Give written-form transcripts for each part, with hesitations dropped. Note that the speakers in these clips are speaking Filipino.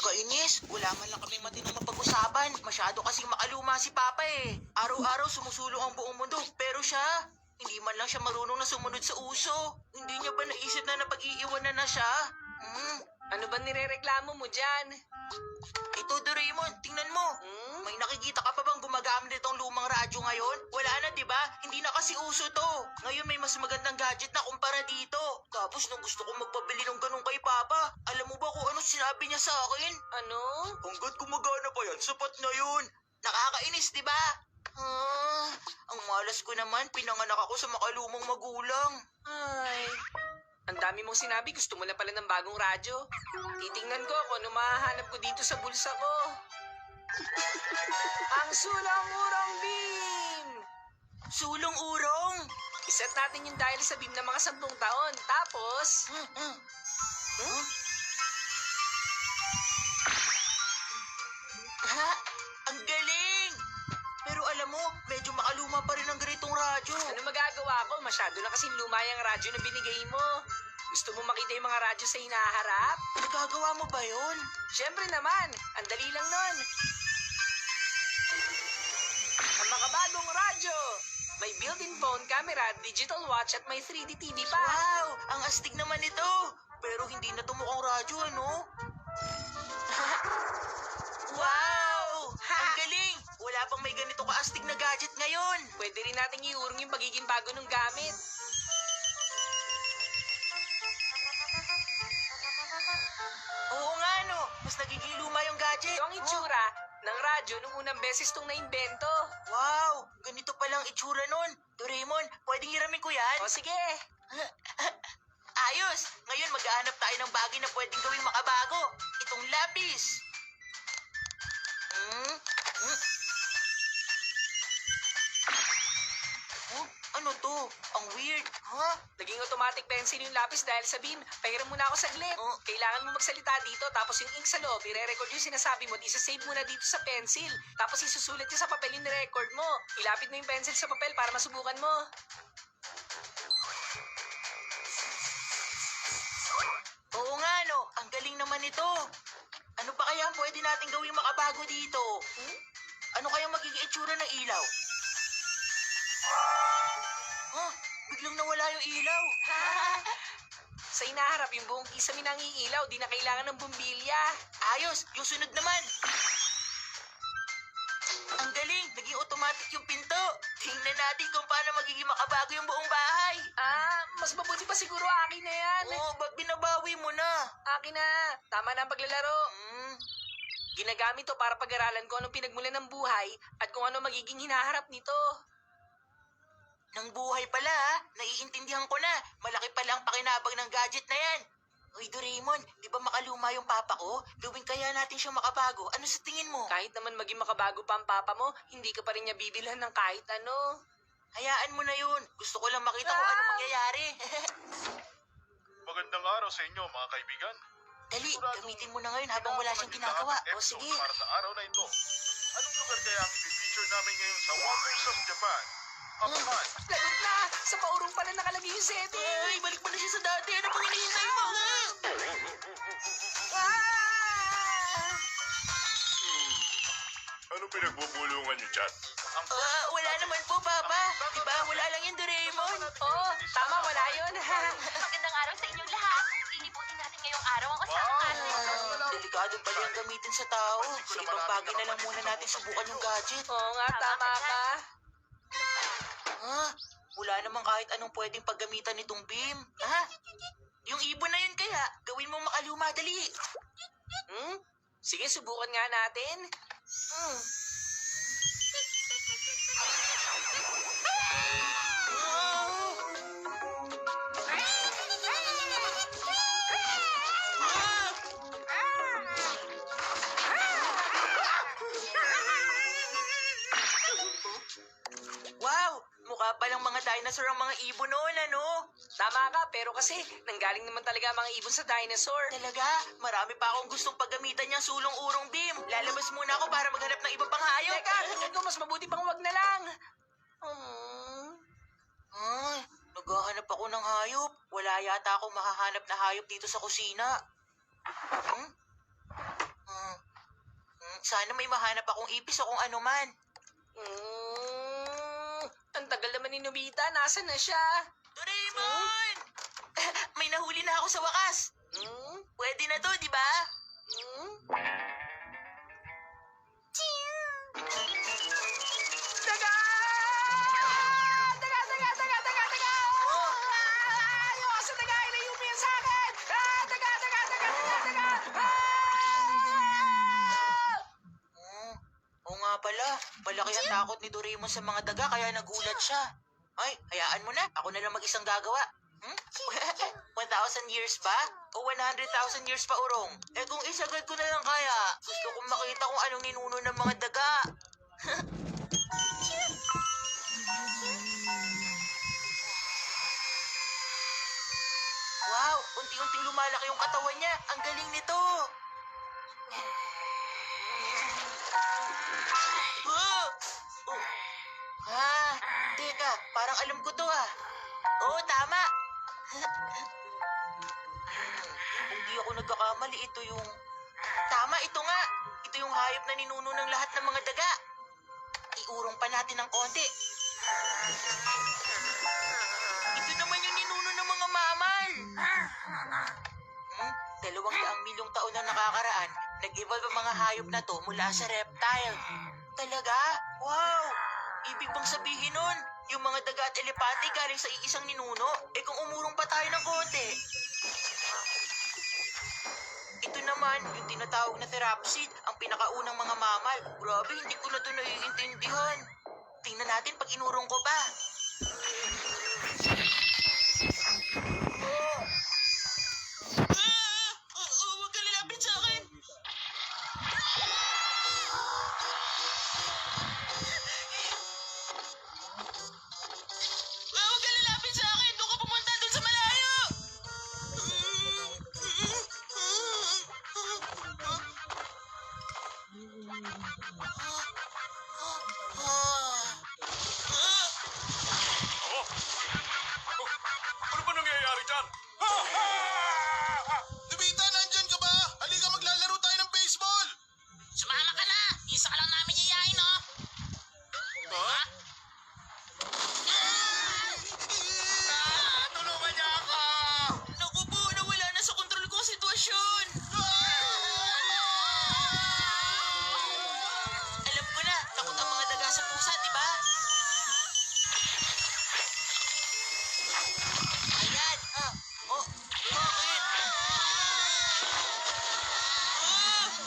Nakakainis. Wala man lang kami matinong mapag-usapan. Masyado kasing makaluma si Papa eh. Araw-araw sumusulong ang buong mundo. Pero siya, hindi man lang siya marunong na sumunod sa uso. Hindi niya ba naisip na napag-iiwanan na siya? Ano ba nirereklamo mo dyan? Ito, Doraemon, tingnan mo. May nakikita ka pa bang gumagamit nitong lumang radyo ngayon? Wala na, di ba? Hindi na kasi uso to. Ngayon may mas magandang gadget na kumpara dito. Tapos nung gusto kong magpabili ng ganun kay Papa, alam mo ba kung ano sinabi niya sa akin? Ano? Hanggat gumagana pa yan, sapat na yun. Nakakainis, di ba? Ang malas ko naman, pinanganak ako sa makalumang magulang. Ay, ang dami mong sinabi. Gusto mo na pala ng bagong radyo. Titingnan ko kung ano mahahanap ko dito sa bulsa ko. Ang sulang-urong beam! Sulong-urong! Iset natin yung dial sa beam ng mga 10 taon. Tapos, Ha? Ang galing! Pero alam mo, medyo makaluma pa rin ang ganitong radyo. ano magagawa ko? Masyado na kasing luma yung radyo na binigay mo. Gusto mo makita yung mga radyo sa hinaharap? Nagagawa mo ba yun? Siyempre naman, ang dali lang nun. Ang makabagong radyo! May built-in phone camera, digital watch at may 3D TV pa. Wow! Ang astig naman ito! Pero hindi na mukhang radyo, ano? Wow! Ang galing! Wala pang may ganito kaastig na gadget ngayon. Pwede rin natin iurong yung pagiging bago ng gamit. Oo nga, no? Mas nagiging luma yung gadget. Ito ang itsura ng radyo nung unang beses itong naimbento. Wow! Ganito palang itsura nun. Doraemon, pwedeng hiramin ko yan? O sige, Ayos! Ngayon maghahanap tayo ng bagay na pwedeng gawing makabago. Itong lapis. Ano to? Ang weird. Ha? naging automatic pencil yung lapis dahil sa beam. Pahiram muna ako saglit. Oh. Kailangan mo magsalita dito tapos yung ink sa loob, i-record yung sinasabi mo at isa-save mo na dito sa pencil. Tapos isusulat niya sa papel yung record mo. Ilapit mo yung pencil sa papel para masubukan mo. Oo nga, no? Ang galing naman ito. Ano pa kaya ang pwede natin gawing makabago dito? Ano kaya magiging itsura ng ilaw? Biglang nawala yung ilaw. Sa inaharap, yung buong kisame nang iilaw, di na kailangan ng bumbilya. Ayos, yung sunod naman. Ang galing, naging automatic yung pinto. Tingnan natin kung paano magiging makabago yung buong bahay. Mas mabuti pa siguro akin na yan. Oo, ba't binabawi mo na? Akin na. Tama na ang paglalaro. Ginagamit to para pag-aralan ko anong pinagmulan ng buhay at kung ano magiging hinaharap nito. Nang buhay pala ha, naiintindihan ko na. Malaki pala ang pakinabang ng gadget na yan. Uy, Doraemon, di ba makaluma yung papa ko? Gawin kaya natin siyang makabago. Ano sa tingin mo? Kahit naman maging makabago pa ang papa mo, hindi ka pa rin niya bibilhan ng kahit ano. Hayaan mo na yun. Gusto ko lang makita kung ano mangyayari. Magandang araw sa inyo mga kaibigan. Dali, gamitin mo na ngayon habang wala siyang ginagawa. O sige. Para sa araw na ito. Anong lugar kaya ang i-feature namin ngayon sa Wonders of Japan? Japan. Lagot na! Sa paurong pala nakalagay yung setting. Ay, balik mo na siya sa dati. Ano pang hinihintay mo? Ano pinagbubulungan niyo dyan? Wala naman po, Papa. Diba, wala lang yung Doraemon. Oo, tama, wala yun. Magandang araw sa inyong lahat. Inibutin natin ngayong araw ang usapan. Delikado pala yung gamitin sa tao. Sa ibang bagay na lang muna natin subukan yung gadget. Oo nga, tama ka. Wala namang kahit anong pwedeng paggamitan nitong beam. Yung ibon na yun kaya, gawin mong makaluma, dali. Sige, subukan nga natin. Wow! Mukha palang mga dinosaur ang mga ibon noon, ano? Tama ka, pero kasi nanggaling naman talaga ang mga ibon sa dinosaur. Talaga? Marami pa akong gustong paggamitan niyang sulong-urong beam. Lalabas muna ako para maghanap ng iba pang hayop. Teka, tingin ko mas mabuti pang wag na lang. Ay, naghahanap ako ng hayop. Wala yata akong makahanap na hayop dito sa kusina. Sana may mahanap akong ipis o kung ano man. Ang tagal naman ni Nobita. Nasaan na siya? Doraemon! May nahuli na ako sa wakas. Pwede na to, di ba? Daga! Daga! Yung aso daga, ilayo mo yan sa akin! Daga! Oo nga pala. Malaki ang takot ni Doraemon sa mga daga kaya nagulat siya. Ay, hayaan mo na. Ako na lang mag-isang gagawa. 1,000 years ba? O 100,000 years pa, Urong? Eh kung isagad ko na lang kaya, gusto kong makita kung anong ninuno ng mga daga. Wow, unti-unting lumalaki yung katawan niya. Ang galing nito. Oh! Teka, parang alam ko to ah. Oo, tama. Kung di ako nagkakamali, ito yung... Tama, ito nga. Ito yung hayop na ninuno ng lahat ng mga daga. Iurong pa natin ng konti. Ito naman yung ninuno ng mga mamal. 200 milyong taon na nakakaraan, nag-evolve ang mga hayop na to mula sa reptile. Talaga? Wow! Ibig bang sabihin nun, yung mga daga at elepante galing sa iisang ninuno? Eh kung umurong pa tayo ng konti. Ito naman, yung tinatawag na therapsid, ang pinakaunang mga mamal. Grabe, hindi ko na ito naiintindihan. Tingnan natin pag inurong ko pa. Huwag ka lalapit sa akin. Huwag ka lalapit sa akin. Doon ka pumunta doon sa malayo. Ano ba nangyayari dyan? Nobita, nandyan ka ba? Halika, maglalaro tayo ng baseball! Sumama ka na. Isa ka lang namin yayain, no? Ha? Tulungan niya ako! Naku po, nawala na sa kontrol ko ang sitwasyon. Alam ko na, takot ang mga daga sa pusa, di ba? Ayan. Oh, bakit?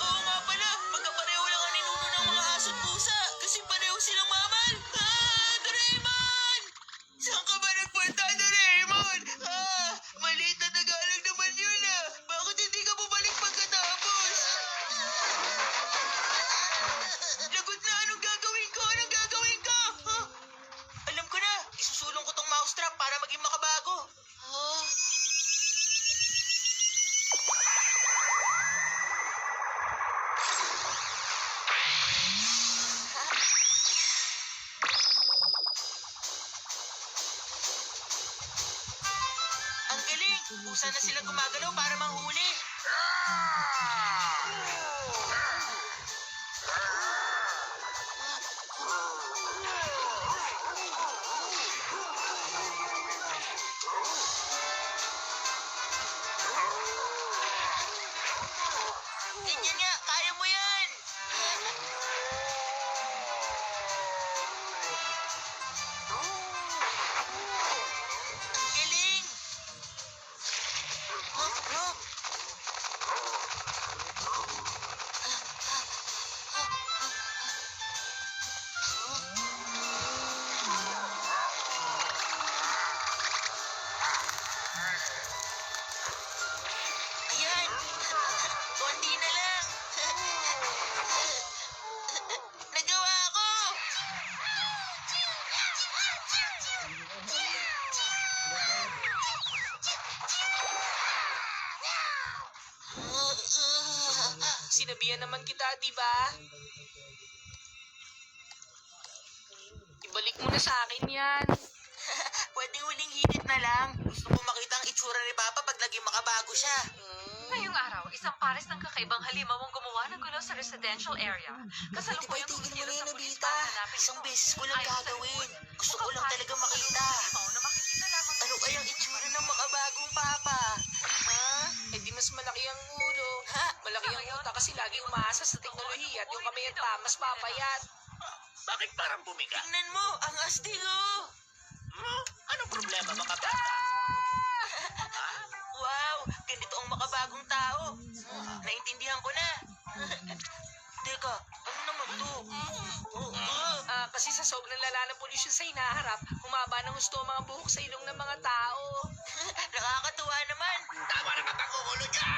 Oo nga pala. Magkapareho lang ang ninuno ng mga aso at pusa. Kasi pareho silang mamal. Doraemon! Saan ka ba nagpunta, Doraemon? Maliit na daga lang naman yun ah. Bakit hindi ka bumalik pagkatapos? Lagot na, anong gagawin ko? Anong gagawin ko? Alam ko na, isusulong ko tong mousetrap para maging makabago. Ang galing! Pusa na silang gumagalaw para manghuli. Ganyan nga, kaya mo yan! Ang galing! Ayan! Konti na lang! Nagawa ko! Sinabihan naman kita, di ba? Ibalik mo na sa akin yan. Pwedeng huling hirit na lang. Gusto ko makita ang itsura ni Papa pag naging makabago siya. Ngayong araw, isang pares ng kakaibang halimaw ang gumawa ng gulo sa residential area. Kasalukuyang Itigil mo na kumikilos yan, ang pulis Nobita. para hanapin Isang ito. beses ko lang Ayon sa gagawin. report, Gusto ko mukhang lang pares talaga ng makita. halimaw na makikita lamang Ano kayang itsura ng makabagong papa? Ha? Eh di mas malaki ang ulo. Ha? Malaki ang utak kasi lagi umaasa sa teknolohiya at yung kamay at paa mas papayat. Bakit parang bumiga? Tingnan mo, ang astig oh! Anong problema mga bata? Wow, ganito ang makabagong tao. Naintindihan ko na. Teka, ano naman to? Kasi sa sobrang lala ng polusyon sa hinaharap, humaba ng gusto ang mga buhok sa ilong ng mga tao. Nakakatuwa naman. Tama na ang pangulo niya!